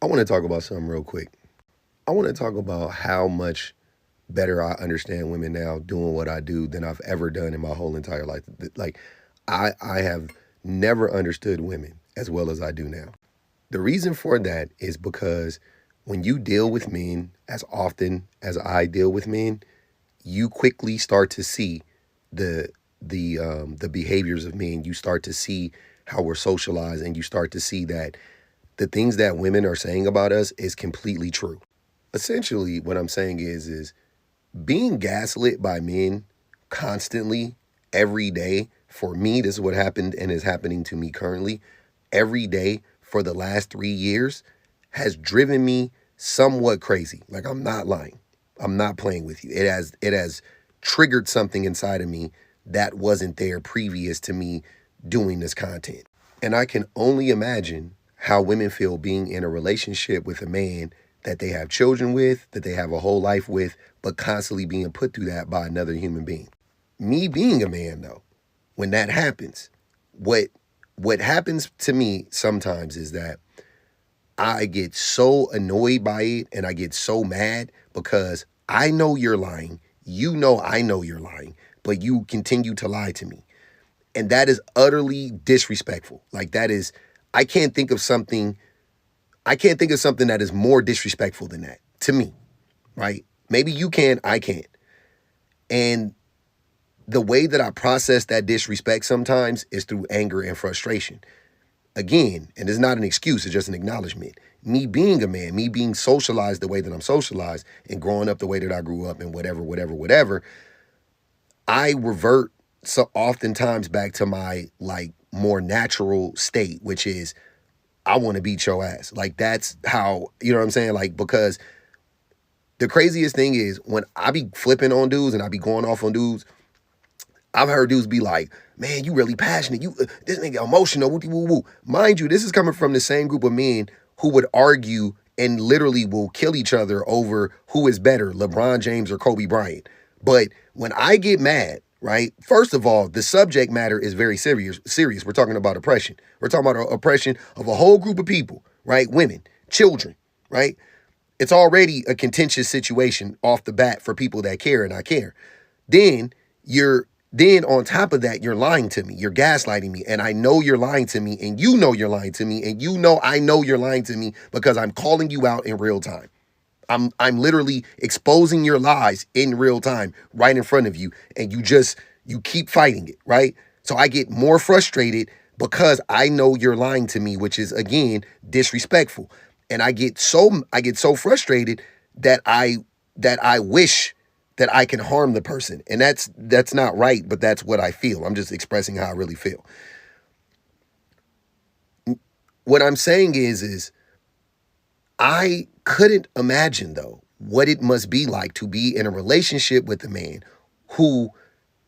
I want to talk about something real quick. I want to talk about how much better I understand women now doing what I do than I've ever done in my whole entire life. Like, I have never understood women as well as I do now. The reason for that is because when you deal with men as often as I deal with men, you quickly start to see the the behaviors of men. You start to see how we're socialized, and you start to see that the things that women are saying about us is completely true. Essentially, what I'm saying is being gaslit by men constantly every day. For me, this is what happened and is happening to me currently every day for the last 3 years has driven me somewhat crazy. Like, I'm not lying. I'm not playing with you. It has triggered something inside of me that wasn't there previous to me doing this content. And I can only imagine how women feel being in a relationship with a man that they have children with, that they have a whole life with, but constantly being put through that by another human being. Me being a man, though, when that happens, what what happens to me sometimes is that I get so annoyed by it and I get so mad because I know you're lying. You know I know you're lying, but you continue to lie to me. And that is utterly disrespectful. Like, that is, I can't think of something I can't think of something that is more disrespectful than that to me, right? Maybe you can, I can't. And the way that I process that disrespect sometimes is through anger and frustration. Again, and it's not an excuse, it's just an acknowledgement. Me being a man, me being socialized the way that I'm socialized and growing up the way that I grew up and whatever, I revert so oftentimes back to my like more natural state, which is I want to beat your ass. Like, that's how, you know what I'm saying? Like, because the craziest thing is when I be flipping on dudes and I be going off on dudes, I've heard dudes be like, man, you really passionate. You this nigga emotional. Woo, woo, woo. Mind you, this is coming from the same group of men who would argue and literally will kill each other over who is better, LeBron James or Kobe Bryant. But when I get mad, right, first of all, the subject matter is very serious. We're talking about oppression. We're talking about oppression of a whole group of people, right? Women, children, right? It's already a contentious situation off the bat for people that care and I care. Then then on top of that, you're lying to me. You're gaslighting me. And I know you're lying to me. And you know you're lying to me. And you know I know you're lying to me because I'm calling you out in real time. I'm literally exposing your lies in real time right in front of you. And you keep fighting it, right? So I get more frustrated because I know you're lying to me, which is, again, disrespectful. And I get so frustrated that I wish that I can harm the person. And that's not right, but that's what I feel. I'm just expressing how I really feel. What I'm saying is I couldn't imagine, though, what it must be like to be in a relationship with a man who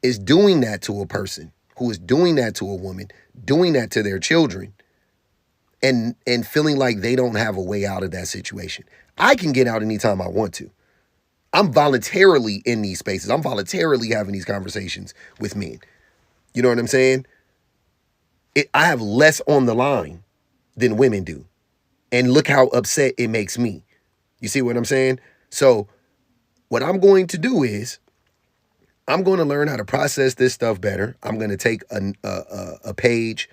is doing that to a person, who is doing that to a woman, doing that to their children, and feeling like they don't have a way out of that situation. I can get out anytime I want to. I'm voluntarily in these spaces. I'm voluntarily having these conversations with men. You know what I'm saying? I have less on the line than women do. And look how upset it makes me. You see what I'm saying? So what I'm going to do is I'm going to learn how to process this stuff better. I'm going to take a page,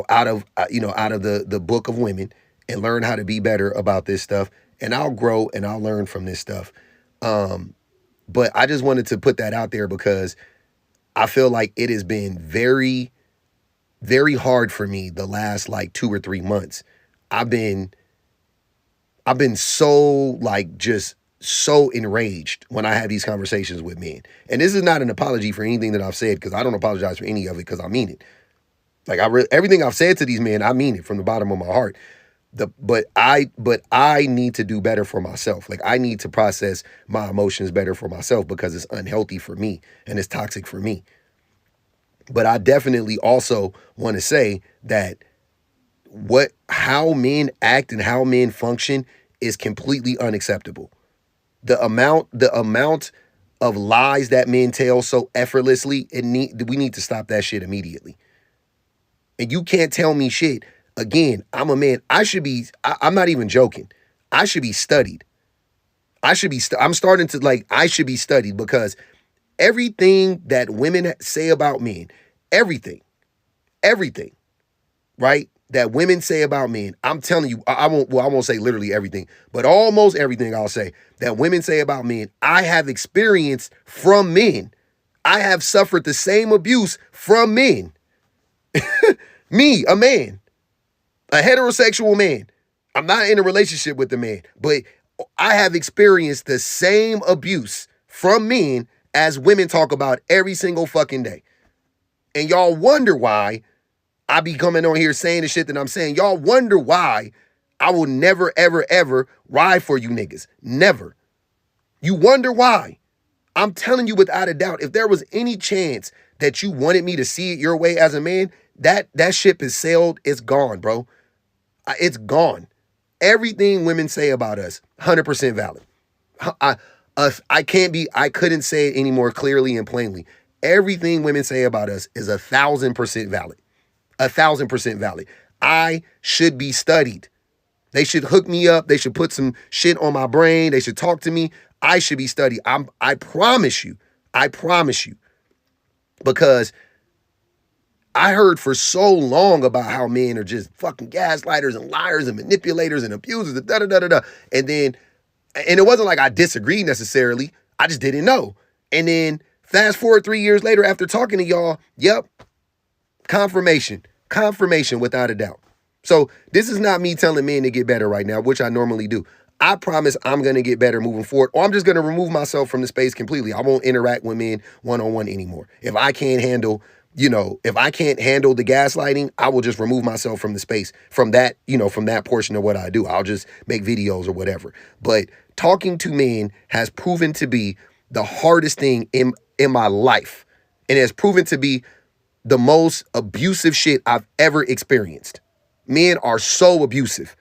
out of the book of women and learn how to be better about this stuff. And I'll grow and I'll learn from this stuff. But I just wanted to put that out there because I feel like it has been very, very hard for me the last like 2 or 3 months. I've been so like just so enraged when I have these conversations with men. And this is not an apology for anything that I've said, because I don't apologize for any of it because I mean it. Like, everything I've said to these men, I mean it from the bottom of my heart. But I need to do better for myself. Like, I need to process my emotions better for myself because it's unhealthy for me and it's toxic for me. But I definitely also want to say that how men act and how men function is completely unacceptable. The amount of lies that men tell so effortlessly, we need to stop that shit immediately. And you can't tell me shit. Again, I'm a man. I'm not even joking. I should be studied. I'm starting to like, I should be studied because everything that women say about men, everything, everything, right? That women say about men, I'm telling you, I won't say literally everything, but almost everything I'll say that women say about men, I have experienced from men. I have suffered the same abuse from men. Me, a man, a heterosexual man. I'm not in a relationship with the man, but I have experienced the same abuse from men as women talk about every single fucking day. And y'all wonder why I be coming on here saying the shit that I'm saying. Y'all wonder why I will never, ever, ever ride for you niggas. Never. You wonder why. I'm telling you without a doubt, if there was any chance that you wanted me to see it your way as a man, that ship is sailed. It's gone, bro. It's gone. Everything women say about us, 100% valid. I couldn't say it any more clearly and plainly. Everything women say about us is 1,000% valid. 1,000% valid. I should be studied. They should hook me up. They should put some shit on my brain. They should talk to me. I should be studied. I promise you. I promise you. Because I heard for so long about how men are just fucking gaslighters and liars and manipulators and abusers and da-da-da-da-da. And it wasn't like I disagreed necessarily. I just didn't know. And then fast forward 3 years later after talking to y'all, yep, confirmation without a doubt. So this is not me telling men to get better right now, which I normally do. I promise I'm going to get better moving forward, or I'm just going to remove myself from the space completely. I won't interact with men one-on-one anymore. If I can't handle the gaslighting, I will just remove myself from the space, from that portion of what I do. I'll just make videos or whatever. But talking to men has proven to be the hardest thing in my life. And it has proven to be the most abusive shit I've ever experienced. Men are so abusive.